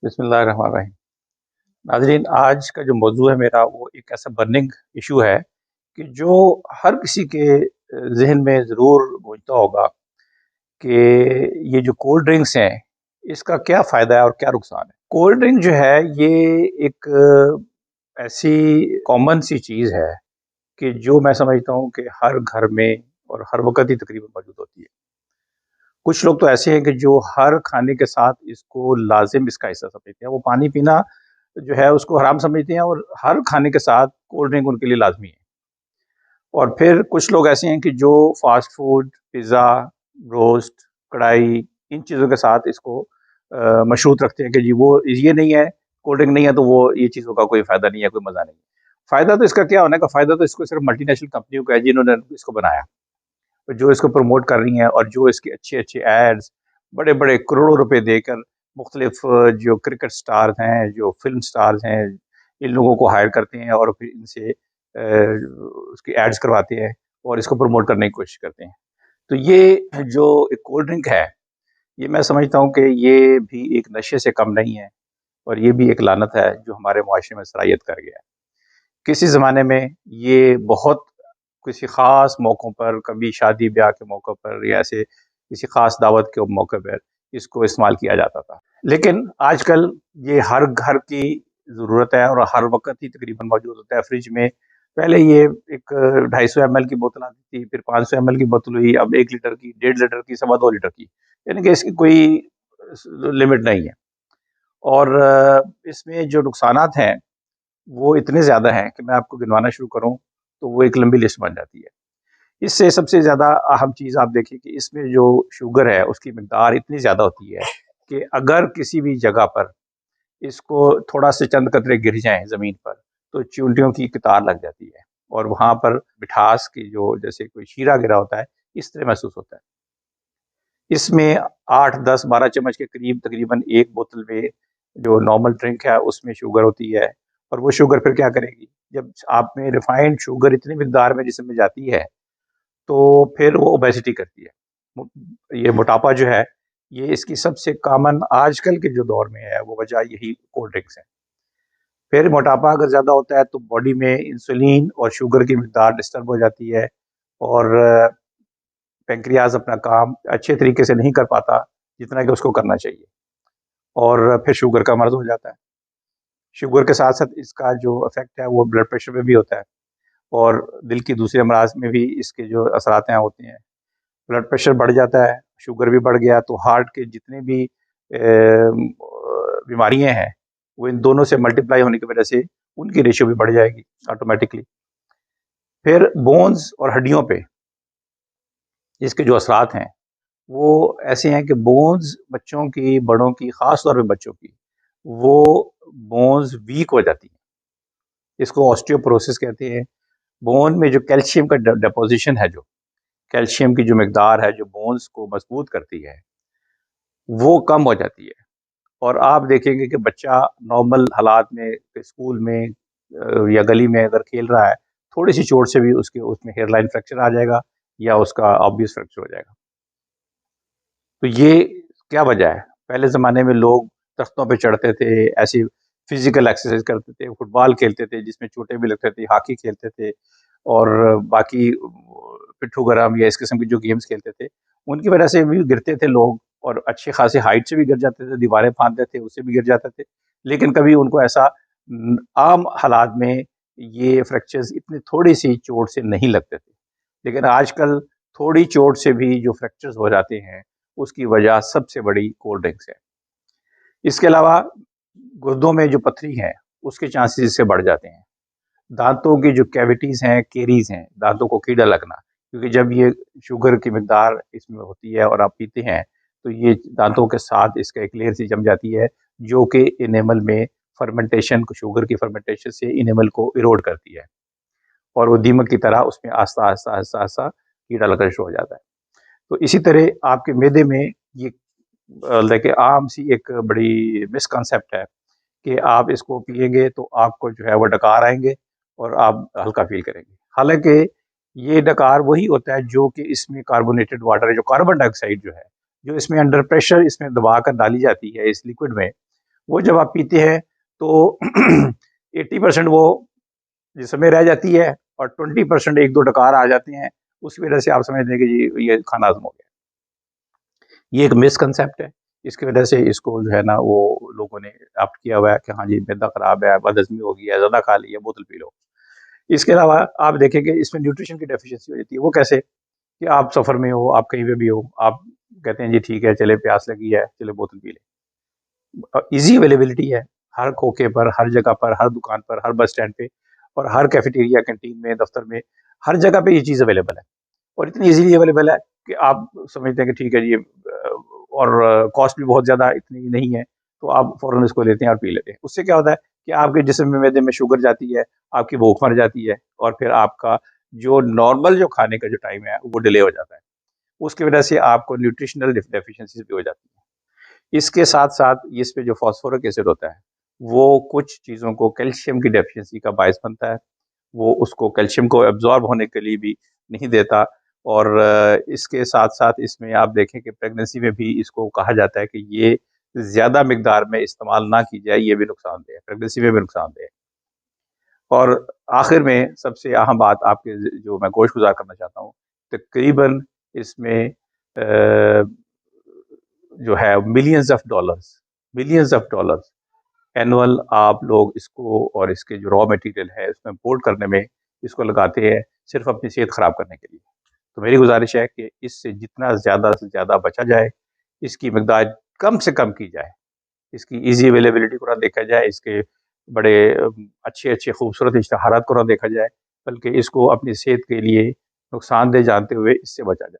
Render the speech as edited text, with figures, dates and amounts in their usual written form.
बिस्मिल्लाहिर्रहमानिर्रहीम। नाज़रीन, आज का जो मौज़ू है मेरा वो एक ऐसा बर्निंग इशू है कि जो हर किसी के ज़हन में ज़रूर गूंजता होगा कि ये जो कोल्ड ड्रिंक्स हैं, इसका क्या फ़ायदा है और क्या नुकसान है। कोल्ड ड्रिंक जो है ये एक ऐसी कॉमन सी चीज़ है कि जो मैं समझता हूँ कि हर घर में और हर वक़्त ही तकरीबन मौजूद होती है। कुछ लोग तो ऐसे हैं कि जो हर खाने के साथ इसको लाज़िम इसका हिस्सा समझते हैं। वो पानी पीना जो है उसको हराम समझते हैं और हर खाने के साथ कोल्ड ड्रिंक उनके लिए लाज़मी है। और फिर कुछ लोग ऐसे हैं कि जो फ़ास्ट फ़ूड, पिज़्ज़ा, रोस्ट, कढ़ाई इन चीज़ों के साथ इसको मशरूत रखते हैं कि जी वो ये नहीं है, कोल्ड ड्रिंक नहीं है तो वो ये चीज़ों का कोई फ़ायदा नहीं है, कोई मज़ा नहीं है। फ़ायदा तो इसका क्या होने का, फ़ायदा तो इसको सिर्फ़ मल्टीनेशनल कंपनियों का है जिन्होंने इसको बनाया। जो इसको प्रमोट कर रही हैं और जो इसके अच्छे-अच्छे एड्स बड़े-बड़े करोड़ों रुपए देकर मुख्तलिफ जो क्रिकेट स्टार्स हैं, जो फ़िल्म स्टार्स हैं, इन लोगों को हायर करते हैं और फिर इनसे उसकी एड्स करवाते हैं और इसको प्रमोट करने की कोशिश करते हैं। तो ये जो एक कोल्ड ड्रिंक है, ये मैं समझता हूँ कि ये भी एक नशे से कम नहीं है और ये भी एक लानत है जो हमारे मुआशरे में सरायत कर गया है। किसी ज़माने में ये बहुत किसी ख़ास मौकों पर, कभी शादी-ब्याह के मौकों पर या ऐसे किसी ख़ास दावत के मौके पर इसको इस्तेमाल किया जाता था। लेकिन आजकल ये हर घर की ज़रूरत है और हर वक़्त ही तकरीबन मौजूद होता है फ्रिज में। पहले ये एक 250 एमएल की बोतल आती थी, फिर 500 एमएल की बोतल हुई, अब 1 लीटर की, 1.5 लीटर की, सवा 2 लीटर की। यानी कि इसकी कोई लिमिट नहीं है और इसमें जो नुकसानात हैं वो इतने ज़्यादा हैं कि मैं आपको गिनवाना शुरू करूँ, तो वो एक लंबी लिस्ट बन जाती है। इससे सबसे ज़्यादा अहम चीज़ आप देखिए कि इसमें जो शुगर है, उसकी मिकदार इतनी ज़्यादा होती है कि अगर किसी भी जगह पर इसको थोड़ा से चंद कतरे गिर जाएँ ज़मीन पर, तो चींटियों की कतार लग जाती है और वहाँ पर मिठास की जो जैसे कोई शीरा गिरा होता है, इस तरह महसूस होता है। इसमें 8, 10, 12 चम्मच के करीब तकरीबन 1 बोतल में जो नॉर्मल ड्रिंक है उसमें शुगर होती है और वो शुगर फिर क्या करेगी? जब आप में रिफाइंड शुगर इतनी मिकदार में जिस्म में जाती है, तो फिर वो ओबेसिटी करती है। मो ये मोटापा जो है, ये इसकी सबसे कॉमन आजकल के जो दौर में है, वो वजह यही कोल्ड ड्रिंक्स है। फिर मोटापा अगर ज़्यादा होता है, तो बॉडी में इंसुलिन और शुगर की मिकदार डिस्टर्ब हो जाती है और पैंक्रियाज़ अपना काम अच्छे तरीके से नहीं कर पाता, जितना कि उसको करना चाहिए और फिर शुगर का मर्ज़ हो जाता है। शुगर के साथ-साथ इसका जो इफ़ेक्ट है, वो ब्लड प्रेशर पे भी होता है और दिल की दूसरे अमराज़ में भी इसके जो असरात हैं, होते हैं। ब्लड प्रेशर बढ़ जाता है, शुगर भी बढ़ गया, तो हार्ट के जितने भी बीमारियाँ हैं, वो इन दोनों से मल्टीप्लाई होने की वजह से उनकी रेशियो भी बढ़ जाएगी ऑटोमैटिकली। फिर बोन्स और हड्डियों पे इसके जो असरात हैं, वो ऐसे हैं कि बोन्स बच्चों की, बड़ों की, ख़ास तौर पे बच्चों की, वो बोन्स वीक हो जाती हैं। इसको ऑस्टियोपोरोसिस कहते हैं। बोन में जो कैल्शियम का डिपोज़िशन है जो, कैल्शियम की जो मिकदार है, जो बोन्स को मज़बूत करती है, वो कम हो जाती है। और आप देखेंगे कि बच्चा नॉर्मल हालात में स्कूल में या गली में अगर खेल रहा है, थोड़ी-सी चोट से भी उसके उसमें हेयरलाइन फ्रैक्चर आ जाएगा या उसका ऑब्वियस फ्रैक्चर हो जाएगा। तो ये क्या वजह है? पहले ज़माने में लोग तख्तों पे चढ़ते थे, ऐसी फिज़िकल एक्सरसाइज़ करते थे, फुटबॉल खेलते थे जिसमें चोटें भी लगते थे, हॉकी खेलते थे और बाकी पिट्ठू गरम या इस किस्म के जो गेम्स खेलते थे, उनकी वजह से भी गिरते थे लोग और अच्छी खासी हाइट से भी गिर जाते थे, दीवारें फाँदते थे, उससे भी गिर जाते थे। लेकिन कभी उनको ऐसा आम हालात में ये फ्रैक्चर्स इतनी थोड़ी-सी चोट से नहीं लगते थे। लेकिन आजकल थोड़ी चोट से भी जो फ्रैक्चर्स हो जाते हैं, उसकी वजह सबसे बड़ी कोल्ड ड्रिंक्स है। इसके अलावा गुर्दों में जो पथरी है, उसके चांसेस इससे बढ़ जाते हैं। दाँतों की जो कैविटीज़ हैं, केरीज़ हैं, दाँतों को कीड़ा लगना, क्योंकि जब ये शुगर की मिकदार इसमें होती है और आप पीते हैं, तो ये दाँतों के साथ इसका एक लेयर सी जम जाती है, जो कि एनेमल में फर्मेंटेशन को शुगर की फर्मेंटेशन से एनेमल को इरोड करती है और वो दीमक की तरह उसमें आहिस्ता-आहिस्ता कीड़ा लगना शुरू हो जाता है। तो इसी तरह आपके मैदे में ये देखिए आम सी एक बड़ी मिसकॉन्सेप्ट है कि आप इसको पिएँगे तो आपको जो है वो डकार आएँगे और आप हल्का फ़ील करेंगे। हालाँकि ये डकार वही होता है जो कि इसमें कार्बोनेटेड वाटर है, जो कार्बन डाइऑक्साइड जो है, जो इसमें अंडर प्रेशर इसमें दबाकर डाली जाती है इस लिक्विड में, वो जब आप पीते हैं तो 80% वो जिसम में रह जाती है और 20% 1-2 डकार आ जाते हैं, उसकी वजह से आप समझते हैं कि जी ये खाना हज़म हो गया। ये एक मिसकंसेप्ट है, इसकी वजह से इसको जो है ना वो लोगों ने एडॉप्ट किया हुआ है कि हाँ जी, मैदा खराब है, बदहज़मी हो गई है, ज़्यादा खा ली है, बोतल पी लो। इसके अलावा आप देखेंगे इसमें न्यूट्रिशन की डेफ़िशिएंसी हो जाती है, वो कैसे? कि आप सफ़र में हो, आप कहीं पे भी हो, आप कहते हैं जी ठीक है, चले प्यास लगी है, चलो बोतल पी लें। ईज़ी अवेलेबिलिटी है, हर खोखे पर, हर जगह पर, हर दुकान पर, हर बस स्टैंड पे और हर कैफ़ेटेरिया, कैंटीन में, दफ़्तर में, हर जगह पे ये चीज़ अवेलेबल है और इतनी ईज़िली अवेलेबल है कि आप समझते हैं कि ठीक है जी और कॉस्ट भी बहुत ज़्यादा इतनी नहीं है, तो आप फ़ौरन इसको लेते हैं और पी लेते हैं। उससे क्या होता है कि आपके जिस्म में, मैदे में शुगर जाती है, आपकी भूख मर जाती है और फिर आपका जो नॉर्मल जो खाने का जो टाइम है, वो डिले हो जाता है। उसकी वजह से आपको न्यूट्रिशनल डेफ़िशिएंसीज़ भी हो जाती हैं। इसके साथ-साथ इसमें जो फ़ॉस्फ़ोरिक एसिड होता है, वो कुछ चीज़ों को कैल्शियम की डेफ़िशिएंसी का बायस बनता है। वो उसको कैल्शियम को एब्ज़ॉर्ब होने के लिए भी नहीं देता और इसके साथ-साथ इसमें आप देखें कि प्रेगनेंसी में भी इसको कहा जाता है कि ये ज़्यादा मिकदार में इस्तेमाल ना की जाए, ये भी नुकसानदेह है, प्रेगनेंसी में भी नुकसानदेह है। और आखिर में सबसे अहम बात आपके जो मैं गोशगुज़ार करना चाहता हूँ, तकरीबन इसमें जो है मिलियंस ऑफ डॉलर्स एनुअल आप लोग इसको और इसके जो रॉ मटेरियल है इसको इम्पोर्ट करने में इसको लगाते हैं सिर्फ अपनी सेहत खराब करने के लिए। तो मेरी गुजारिश है कि इससे जितना ज़्यादा से ज़्यादा बचा जाए, इसकी मिकदार कम से कम की जाए, इसकी ईज़ी अवेलेबिलिटी को ना देखा जाए, इसके बड़े अच्छे-अच्छे खूबसूरत इश्तहारात को ना देखा जाए, बल्कि इसको अपनी सेहत के लिए नुकसानदेह जानते हुए इससे बचा जाए।